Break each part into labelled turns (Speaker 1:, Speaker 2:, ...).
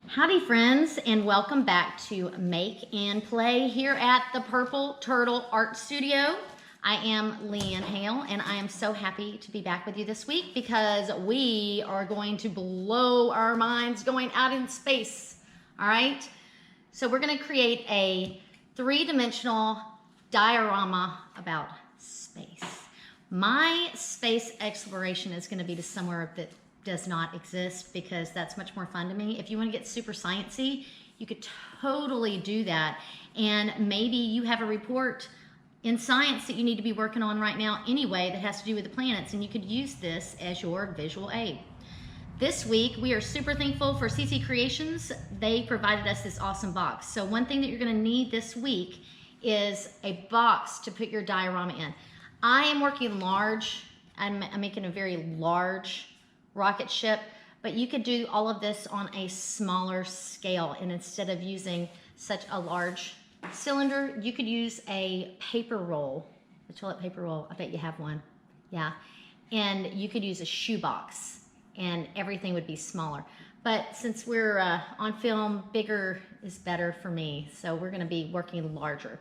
Speaker 1: Howdy friends, and welcome back to Make and Play here at the Purple Turtle Art Studio. I am Leanne Hale, and I am so happy to be back with you this week because we are going to blow our minds going out in space, all right? So we're gonna create a three-dimensional diorama about space. My space exploration is gonna be to somewhere that does not exist because that's much more fun to me. If you want to get super sciencey, you could totally do that. And maybe you have a report in science that you need to be working on right now anyway that has to do with the planets, and you could use this as your visual aid. This week, we are super thankful for CC Creations. They provided us this awesome box. So one thing that you're gonna need this week is a box to put your diorama in. I am working large. I'm making a very large rocket ship, but you could do all of this on a smaller scale, and instead of using such a large cylinder, you could use a paper roll, a toilet paper roll. I bet you have one. Yeah. And you could use a shoebox and everything would be smaller. But since we're on film, bigger is better for me. So we're gonna be working larger.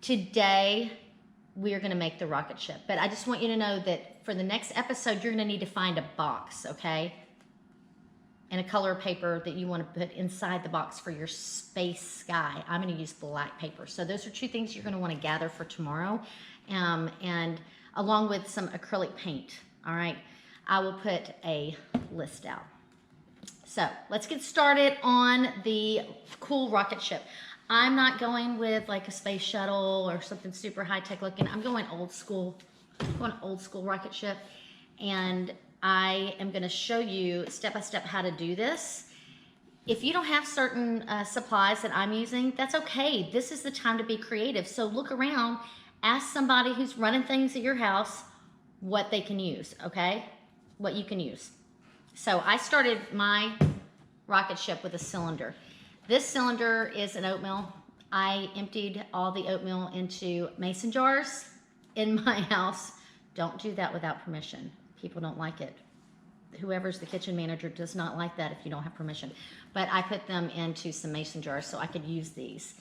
Speaker 1: Today, we are gonna make the rocket ship. But I just want you to know that for the next episode, you're gonna need to find a box, okay? And a color paper that you wanna put inside the box for your space sky. I'm gonna use black paper. So those are two things you're gonna wanna gather for tomorrow, and along with some acrylic paint, all right? I will put a list out. So let's get started on the cool rocket ship. I'm not going with like a space shuttle or something super high-tech looking. I'm going old school. Old school rocket ship. And I am gonna show you step-by-step how to do this. If you don't have certain supplies that I'm using, that's okay. This is the time to be creative. So look around, ask somebody who's running things at your house what they can use, okay? What you can use. So I started my rocket ship with a cylinder. This cylinder is an oatmeal. I emptied all the oatmeal into mason jars in my house. Don't do that without permission. People don't like it. Whoever's the kitchen manager does not like that if you don't have permission. But I put them into some mason jars so I could use these.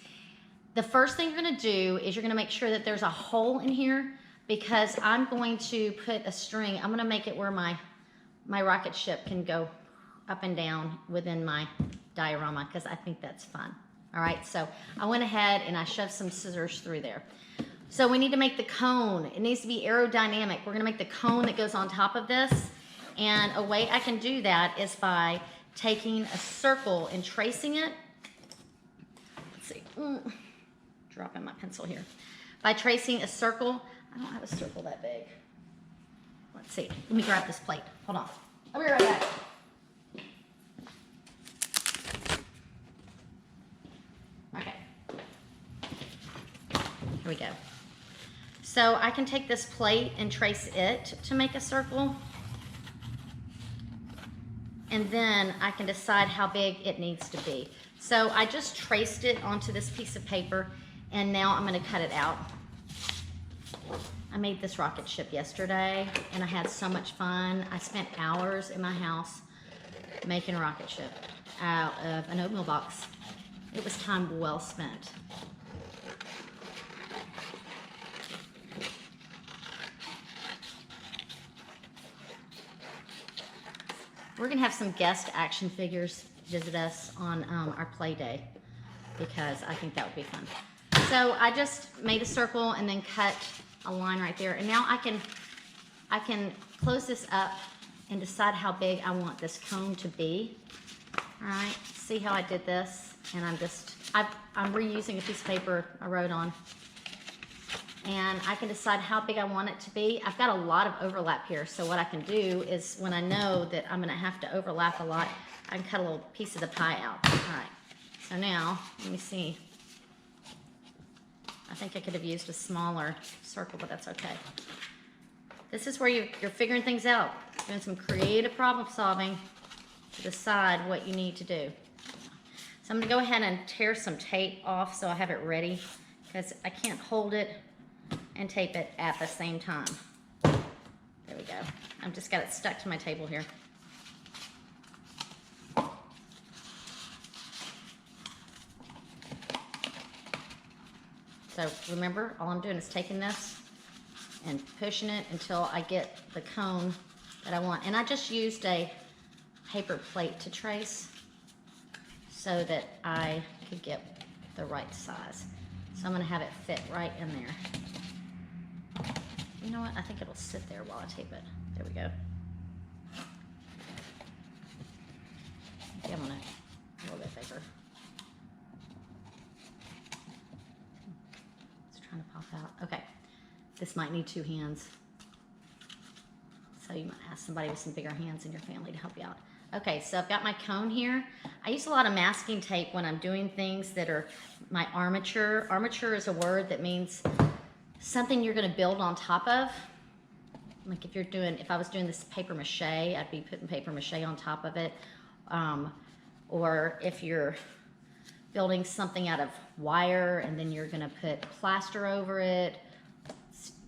Speaker 1: The first thing you're gonna do is you're gonna make sure that there's a hole in here because I'm going to put a string. I'm gonna make it where my rocket ship can go up and down within my diorama because I think that's fun. All right, so I went ahead and I shoved some scissors through there. So we need to make the cone. It needs to be aerodynamic. We're gonna make the cone that goes on top of this. And a way I can do that is by taking a circle and tracing it. Let's see, dropping my pencil here. By tracing a circle, I don't have a circle that big. Let's see, let me grab this plate. Hold on, I'll be right back. Okay, here we go. So I can take this plate and trace it to make a circle. And then I can decide how big it needs to be. So I just traced it onto this piece of paper, and now I'm gonna cut it out. I made this rocket ship yesterday, and I had so much fun. I spent hours in my house making a rocket ship out of an oatmeal box. It was time well spent. We're gonna have some guest action figures visit us on our play day because I think that would be fun. So I just made a circle and then cut a line right there. And now I can close this up and decide how big I want this cone to be. All right, see how I did this? And I'm reusing a piece of paper I wrote on. And I can decide how big I want it to be. I've got a lot of overlap here, so what I can do is when I know that I'm gonna have to overlap a lot, I can cut a little piece of the pie out. All right, so now, let me see. I think I could have used a smaller circle, but that's okay. This is where you're figuring things out, doing some creative problem solving to decide what you need to do. So I'm gonna go ahead and tear some tape off so I have it ready because I can't hold it and tape it at the same time. There we go. I've just got it stuck to my table here. So remember, all I'm doing is taking this and pushing it until I get the cone that I want. And I just used a paper plate to trace so that I could get the right size. So I'm gonna have it fit right in there. You know what, I think it'll sit there while I tape it. There we go. Maybe I want it a little bit bigger. It's trying to pop out. Okay, this might need 2 hands. So you might ask somebody with some bigger hands in your family to help you out. Okay, so I've got my cone here. I use a lot of masking tape when I'm doing things that are my armature. Armature is a word that means something you're gonna build on top of. Like if I was doing this paper mache, I'd be putting paper mache on top of it. Or if you're building something out of wire and then you're gonna put plaster over it.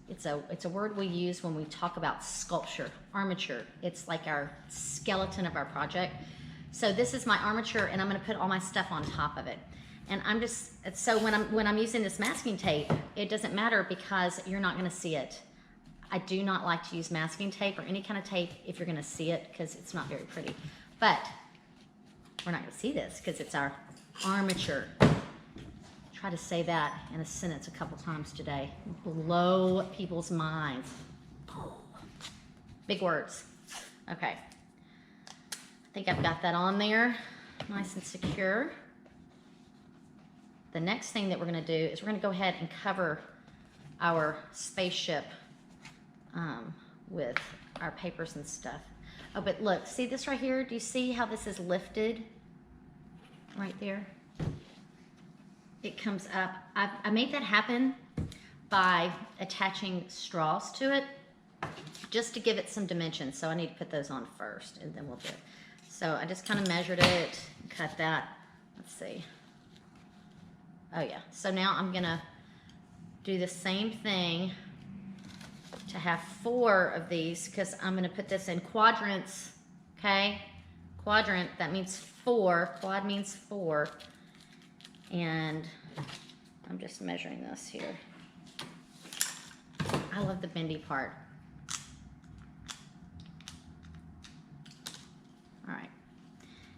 Speaker 1: It's a word we use when we talk about sculpture, armature. It's like our skeleton of our project. So this is my armature, and I'm gonna put all my stuff on top of it. And so when I'm using this masking tape, it doesn't matter because you're not gonna see it. I do not like to use masking tape or any kind of tape if you're gonna see it, because it's not very pretty. But we're not gonna see this because it's our armature. Try to say that in a sentence a couple times today. Blow people's minds. Big words. Okay. I think I've got that on there, nice and secure. The next thing that we're gonna do is we're gonna go ahead and cover our spaceship with our papers and stuff. Oh, but look, see this right here? Do you see how this is lifted right there? It comes up. I made that happen by attaching straws to it just to give it some dimension. So I need to put those on first and then we'll do it. So I just kind of measured it, cut that. Let's see. Oh yeah, so now I'm gonna do the same thing to have 4 of these, because I'm gonna put this in quadrants, okay? Quadrant, that means 4, quad means 4. And I'm just measuring this here. I love the bendy part. All right,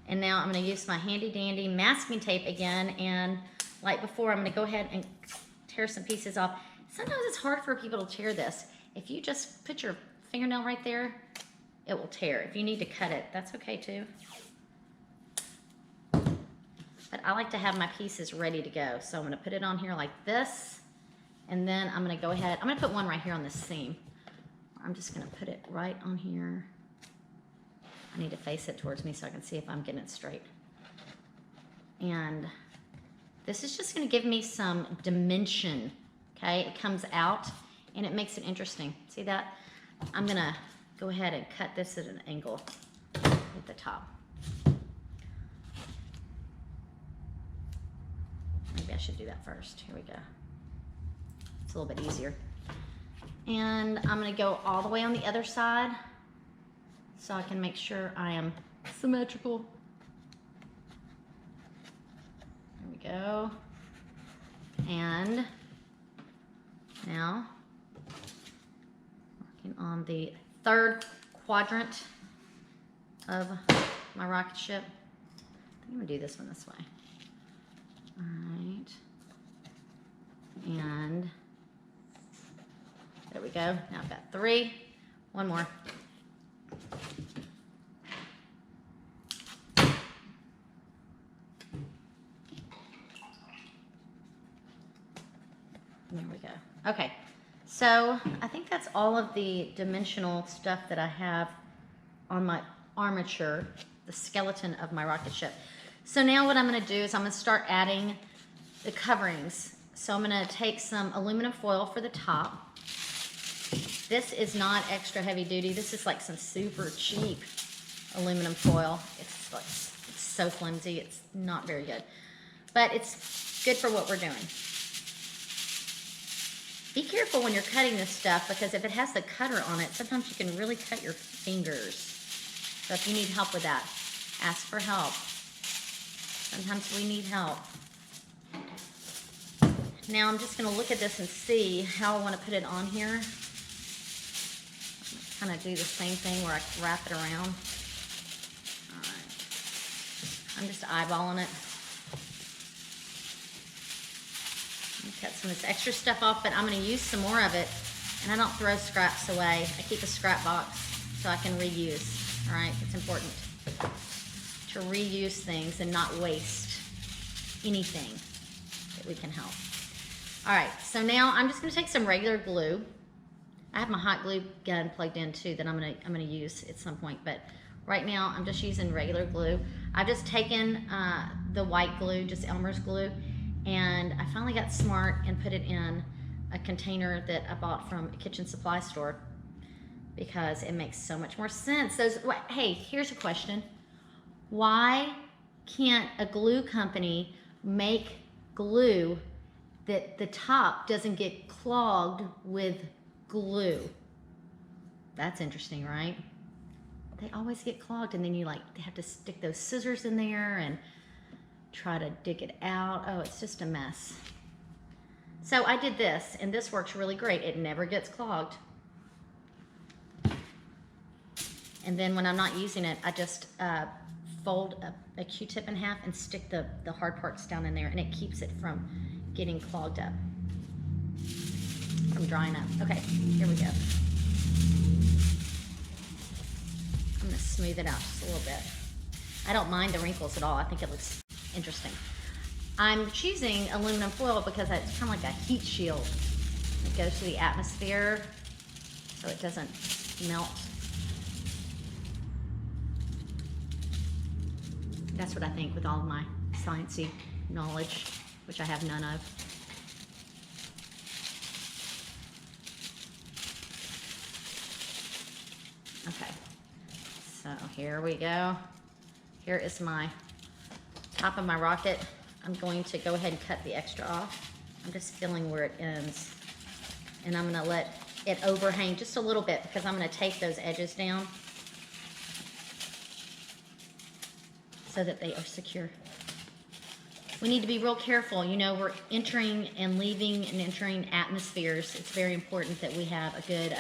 Speaker 1: and now I'm gonna use my handy dandy masking tape again, and like before, I'm gonna go ahead and tear some pieces off. Sometimes it's hard for people to tear this. If you just put your fingernail right there, it will tear. If you need to cut it, that's okay too. But I like to have my pieces ready to go. So I'm gonna put it on here like this, and then I'm gonna go ahead, I'm gonna put one right here on this seam. I'm just gonna put it right on here. I need to face it towards me so I can see if I'm getting it straight. And this is just gonna give me some dimension, okay? It comes out and it makes it interesting. See that? I'm gonna go ahead and cut this at an angle at the top. Maybe I should do that first. Here we go. It's a little bit easier. And I'm gonna go all the way on the other side so I can make sure I am symmetrical. There we go. And now, working on the 3rd quadrant of my rocket ship. I think I'm gonna do this one this way. All right, and there we go. Now I've got 3, one more. There we go. Okay, so I think that's all of the dimensional stuff that I have on my armature, the skeleton of my rocket ship. So now what I'm gonna do is I'm gonna start adding the coverings. So I'm gonna take some aluminum foil for the top. This is not extra heavy duty. This is like some super cheap aluminum foil. It's so flimsy, it's not very good. But it's good for what we're doing. Be careful when you're cutting this stuff, because if it has the cutter on it, sometimes you can really cut your fingers. So if you need help with that, ask for help. Sometimes we need help. Now I'm just gonna look at this and see how I wanna put it on here. Kind of do the same thing where I wrap it around. All right. I'm just eyeballing it. Cut some of this extra stuff off, but I'm gonna use some more of it, and I don't throw scraps away. I keep a scrap box so I can reuse, all right? It's important to reuse things and not waste anything that we can help. All right, so now I'm just gonna take some regular glue. I have my hot glue gun plugged in too that I'm gonna use at some point, but right now I'm just using regular glue. I've just taken the white glue, just Elmer's glue, and I finally got smart and put it in a container that I bought from a kitchen supply store because it makes so much more sense. Hey, here's a question. Why can't a glue company make glue that the top doesn't get clogged with glue? That's interesting, right? They always get clogged, and then they have to stick those scissors in there and try to dig it out. Oh, it's just a mess. So I did this, and this works really great. It never gets clogged. And then when I'm not using it, I just fold a Q-tip in half and stick the hard parts down in there, and it keeps it from getting clogged up, from drying up. Okay, here we go. I'm gonna smooth it out just a little bit. I don't mind the wrinkles at all. I think it looks interesting. I'm choosing aluminum foil because it's kind of like a heat shield. It goes to the atmosphere so it doesn't melt. That's what I think with all of my sciencey knowledge, which I have none of. Okay, so here we go. Here is my top of my rocket. I'm going to go ahead and cut the extra off. I'm just feeling where it ends. And I'm gonna let it overhang just a little bit because I'm gonna tape those edges down so that they are secure. We need to be real careful. You know, we're entering and leaving and entering atmospheres. It's very important that we have a good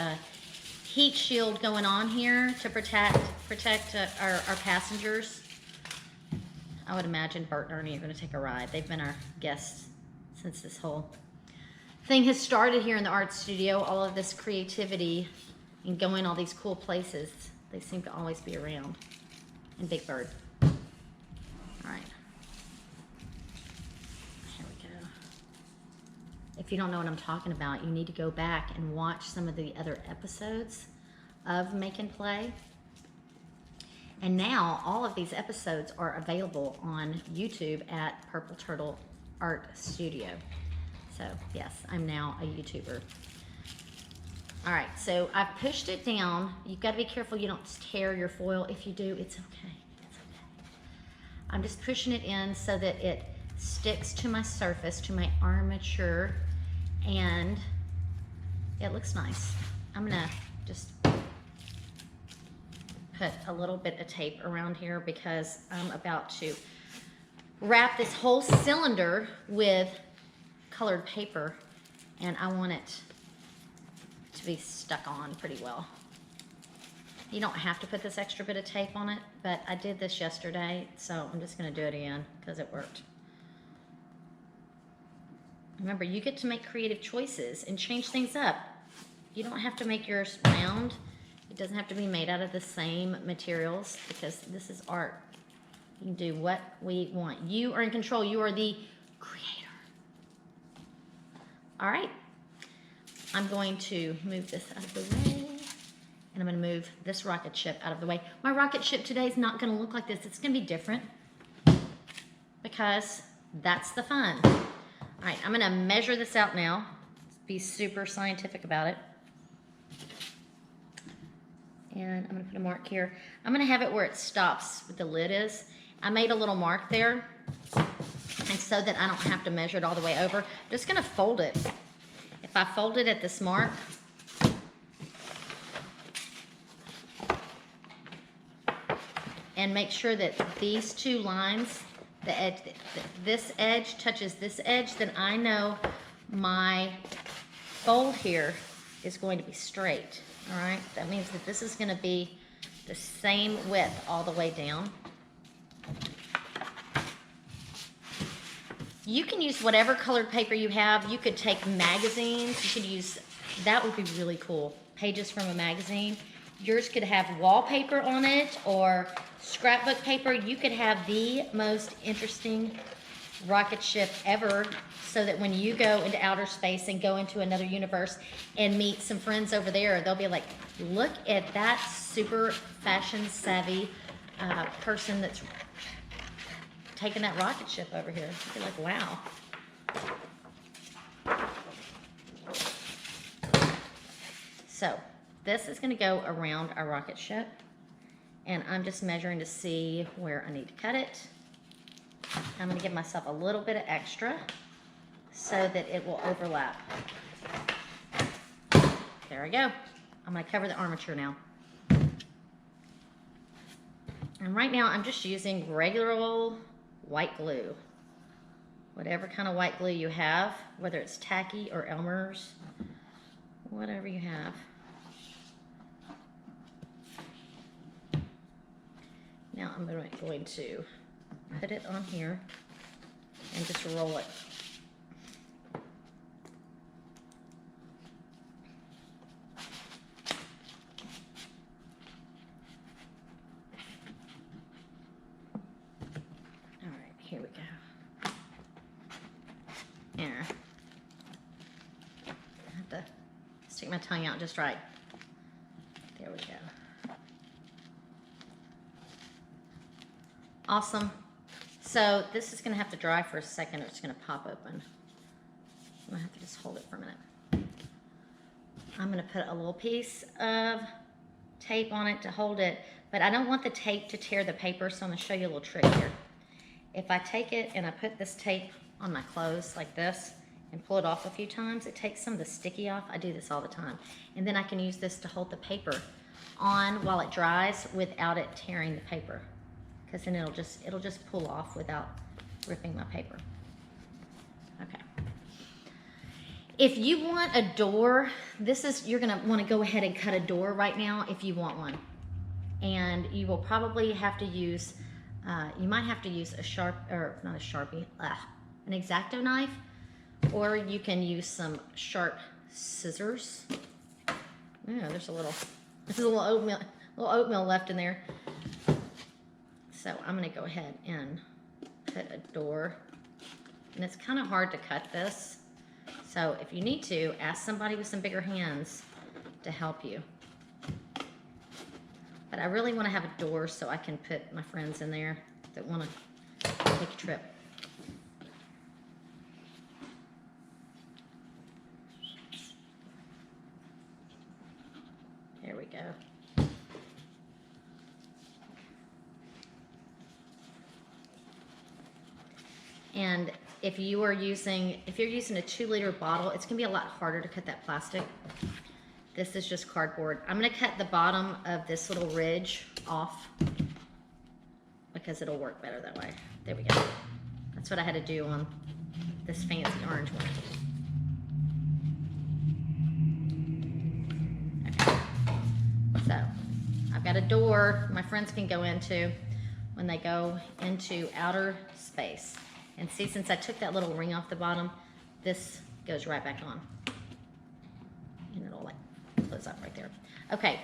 Speaker 1: heat shield going on here to protect our passengers. I would imagine Bert and Ernie are going to take a ride. They've been our guests since this whole thing has started here in the art studio. All of this creativity and going all these cool places, they seem to always be around. And Big Bird. All right. Here we go. If you don't know what I'm talking about, you need to go back and watch some of the other episodes of Make and Play. And now all of these episodes are available on YouTube at Purple Turtle Art Studio. So yes, I'm now a YouTuber. All right, so I've pushed it down. You've got to be careful you don't tear your foil. If you do, it's okay. It's okay. I'm just pushing it in so that it sticks to my surface, to my armature, and it looks nice. I'm gonna just put a little bit of tape around here because I'm about to wrap this whole cylinder with colored paper, and I want it to be stuck on pretty well. You don't have to put this extra bit of tape on it, but I did this yesterday, so I'm just gonna do it again because it worked. Remember, you get to make creative choices and change things up. You don't have to make yours round. It doesn't have to be made out of the same materials because this is art. You can do what we want. You are in control. You are the creator. All right. I'm going to move this out of the way, and I'm going to move this rocket ship out of the way. My rocket ship today is not going to look like this. It's going to be different because that's the fun. All right, I'm going to measure this out now. Be super scientific about it. And I'm going to put a mark here. I'm going to have it where it stops where the lid is. I made a little mark there, and so that I don't have to measure it all the way over, I'm just going to fold it. If I fold it at this mark, and make sure that these two lines, the edge, this edge touches this edge, then I know my fold here is going to be straight, all right? That means that this is gonna be the same width all the way down. You can use whatever colored paper you have. You could take magazines. You could use, that would be really cool. Pages from a magazine. Yours could have wallpaper on it or scrapbook paper. You could have the most interesting rocket ship ever, so that when you go into outer space and go into another universe and meet some friends over there, they'll be like, look at that super fashion savvy person that's taking that rocket ship over here. You'll be like, wow. So this is going to go around our rocket ship, and I'm just measuring to see where I need to cut it. I'm going to give myself a little bit of extra so that it will overlap. There we go. I'm going to cover the armature now. And right now I'm just using regular old white glue. Whatever kind of white glue you have, whether it's tacky or Elmer's, whatever you have. Now I'm going to put it on here and just roll it. All right, here we go. There. I have to stick my tongue out just right. There we go. Awesome. So this is going to have to dry for a second, or it's going to pop open. I'm going to have to just hold it for a minute. I'm going to put a little piece of tape on it to hold it, but I don't want the tape to tear the paper, so I'm going to show you a little trick here. If I take it and I put this tape on my clothes like this and pull it off a few times, it takes some of the sticky off. I do this all the time. And then I can use this to hold the paper on while it dries without it tearing the paper, because then it'll just pull off without ripping my paper. Okay. If you want a door, you're gonna wanna go ahead and cut a door right now if you want one. And you will probably have to use, you might have to use a not a Sharpie, an X-Acto knife, or you can use some sharp scissors. Yeah, there's a little oatmeal left in there. So I'm gonna go ahead and put a door, and it's kind of hard to cut this. So if you need to, ask somebody with some bigger hands to help you. But I really want to have a door so I can put my friends in there that want to take a trip. There we go. And if you're using a 2-liter bottle, it's gonna be a lot harder to cut that plastic. This is just cardboard. I'm gonna cut the bottom of this little ridge off because it'll work better that way. There we go. That's what I had to do on this fancy orange one. Okay. So I've got a door my friends can go into when they go into outer space. And see, since I took that little ring off the bottom, this goes right back on. And it'll like close up right there. Okay,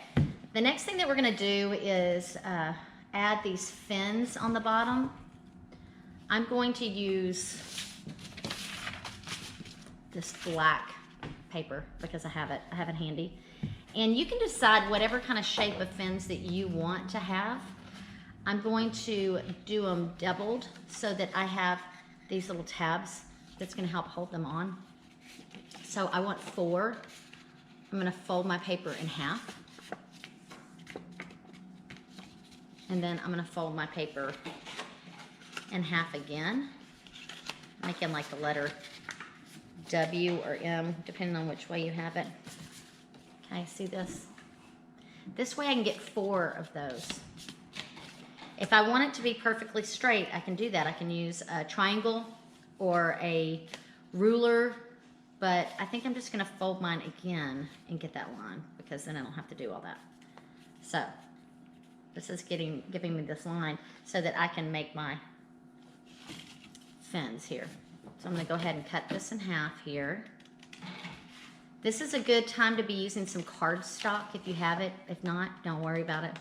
Speaker 1: the next thing that we're gonna do is add these fins on the bottom. I'm going to use this black paper because I have it handy. And you can decide whatever kind of shape of fins that you want to have. I'm going to do them doubled so that I have these little tabs that's going to help hold them on. So I want 4. I'm going to fold my paper in half. And then I'm going to fold my paper in half again, making like the letter W or M, depending on which way you have it. Okay, see this? This way I can get 4 of those. If I want it to be perfectly straight, I can do that. I can use a triangle or a ruler, but I think I'm just gonna fold mine again and get that line, because then I don't have to do all that. So this is giving me this line so that I can make my fins here. So I'm gonna go ahead and cut this in half here. This is a good time to be using some cardstock if you have it. If not, don't worry about it.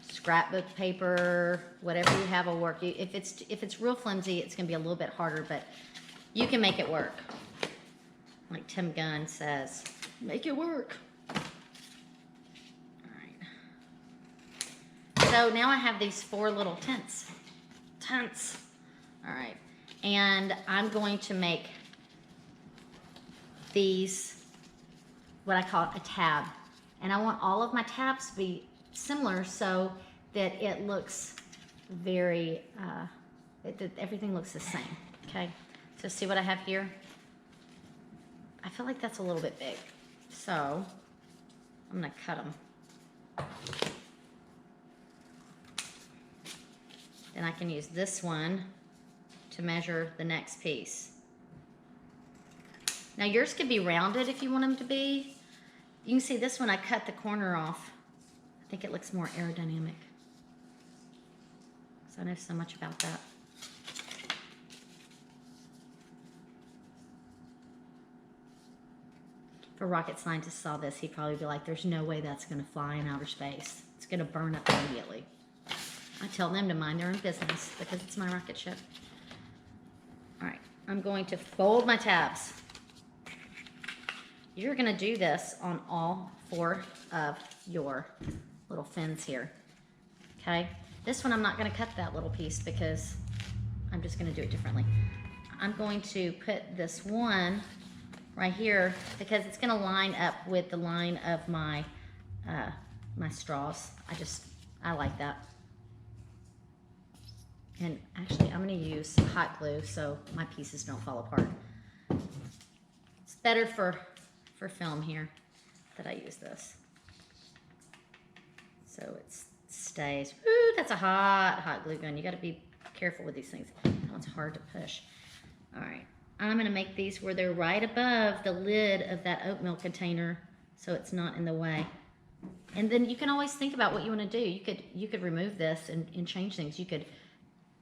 Speaker 1: Scrapbook paper, whatever you have will work. If it's real flimsy, it's gonna be a little bit harder, but you can make it work. Like Tim Gunn says, make it work. All right. So now I have these 4 little tents. All right. And I'm going to make these what I call a tab. And I want all of my tabs to be similar so that it looks very, that everything looks the same, okay? So see what I have here? I feel like that's a little bit big. So I'm gonna cut them. Then I can use this one to measure the next piece. Now yours could be rounded if you want them to be. You can see this one I cut the corner off. I think it looks more aerodynamic. So I know so much about that. If a rocket scientist saw this, he'd probably be like, there's no way that's gonna fly in outer space. It's gonna burn up immediately. I tell them to mind their own business because it's my rocket ship. All right, I'm going to fold my tabs. You're gonna do this on all 4 of your little fins here, okay? This one I'm not gonna cut that little piece because I'm just gonna do it differently. I'm going to put this one right here because it's gonna line up with the line of my my straws. I like that. And actually I'm gonna use hot glue so my pieces don't fall apart. It's better for film here that I use this. So it stays. Ooh, that's a hot glue gun. You gotta be careful with these things. That one's hard to push. All right, I'm gonna make these where they're right above the lid of that oatmeal container so it's not in the way. And then you can always think about what you wanna do. You could remove this and change things. You could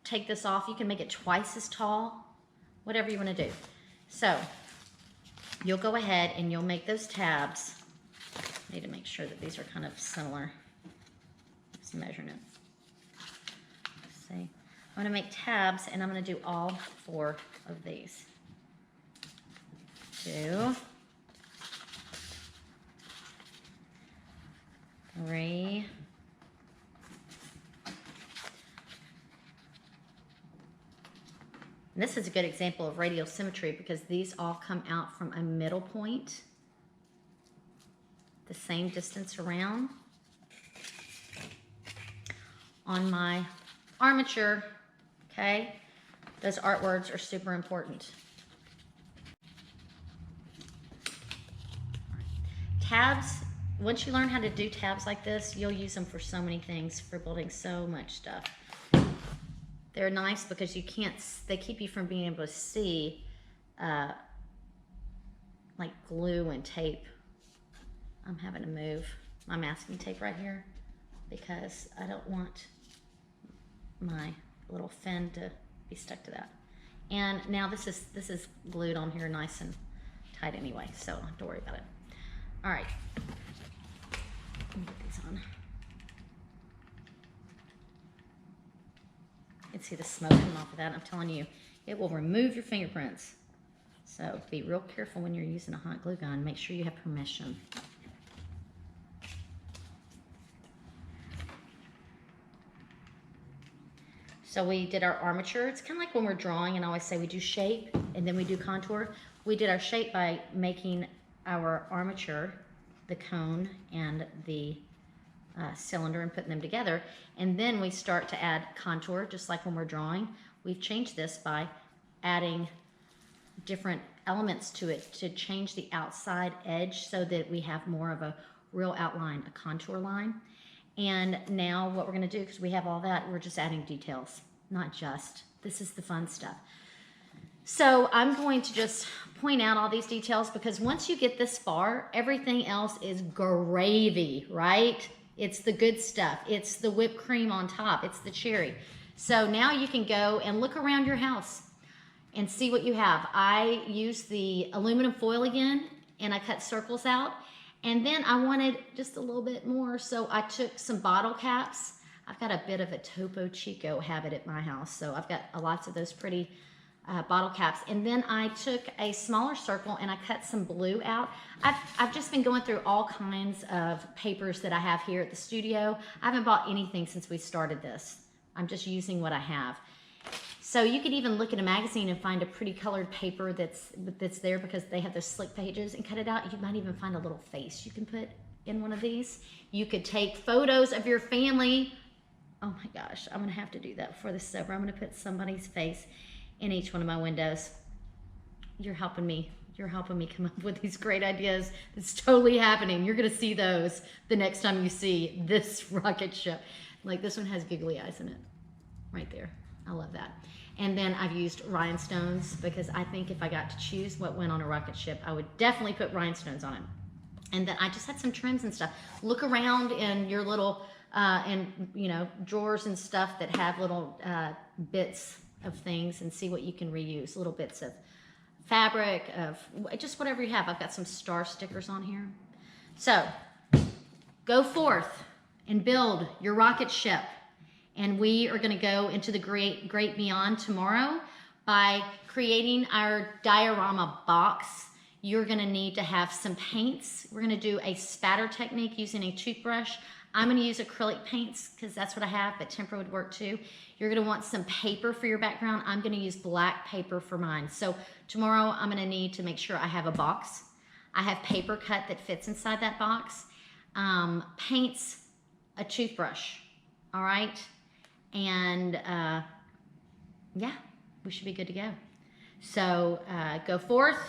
Speaker 1: take this off. You can make it twice as tall, whatever you wanna do. So you'll go ahead and you'll make those tabs. I need to make sure that these are kind of similar. Just measuring it. Let's see. I'm gonna make tabs and I'm gonna do all 4 of these. 2, 3, 4. This is a good example of radial symmetry because these all come out from a middle point, the same distance around. On my armature, okay? Those art words are super important. Tabs, once you learn how to do tabs like this, you'll use them for so many things, for building so much stuff. They're nice because they keep you from being able to see like glue and tape. I'm having to move my masking tape right here because I don't want my little fin to be stuck to that. And now this is glued on here nice and tight anyway, so don't have to worry about it. All right, let me get these on. You can see the smoke coming off of that. I'm telling you, it will remove your fingerprints. So be real careful when you're using a hot glue gun. Make sure you have permission. So we did our armature. It's kind of like when we're drawing and I always say we do shape and then we do contour. We did our shape by making our armature, the cone and the cylinder, and putting them together. And then we start to add contour, just like when we're drawing. We've changed this by adding different elements to it to change the outside edge so that we have more of a real outline, a contour line. And now what we're gonna do, because we have all that, we're just adding details, not just. This is the fun stuff. So I'm going to just point out all these details because once you get this far, everything else is gravy, right? It's the good stuff. It's the whipped cream on top. It's the cherry. So now you can go and look around your house and see what you have. I used the aluminum foil again, and I cut circles out. And then I wanted just a little bit more, so I took some bottle caps. I've got a bit of a Topo Chico habit at my house, so I've got lots of those pretty bottle caps. And then I took a smaller circle and I cut some blue out. I've just been going through all kinds of papers that I have here at the studio. I haven't bought anything since we started this. I'm just using what I have. So you could even look at a magazine and find a pretty colored paper that's there because they have those slick pages, and cut it out. You might even find a little face you can put in one of these. You could take photos of your family. Oh my gosh, I'm gonna have to do that before this is over. I'm gonna put somebody's face in each one of my windows. You're helping me come up with these great ideas. It's totally happening. You're gonna see those the next time you see this rocket ship. Like this one has giggly eyes in it, right there. I love that. And then I've used rhinestones because I think if I got to choose what went on a rocket ship, I would definitely put rhinestones on it. And then I just had some trims and stuff. Look around in your little, drawers and stuff that have little bits of things and see what you can reuse. Little bits of fabric, of just whatever you have. I've got some star stickers on here. So go forth and build your rocket ship. And we are going to go into the great beyond tomorrow by creating our diorama box. You're going to need to have some paints. We're going to do a spatter technique using a toothbrush. I'm going to use acrylic paints because that's what I have, but tempera would work too. You're going to want some paper for your background. I'm going to use black paper for mine. So tomorrow I'm going to need to make sure I have a box. I have paper cut that fits inside that box. Paints, a toothbrush. All right. And yeah, we should be good to go. So go forth,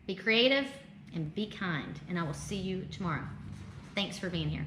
Speaker 1: be creative, and be kind. And I will see you tomorrow. Thanks for being here.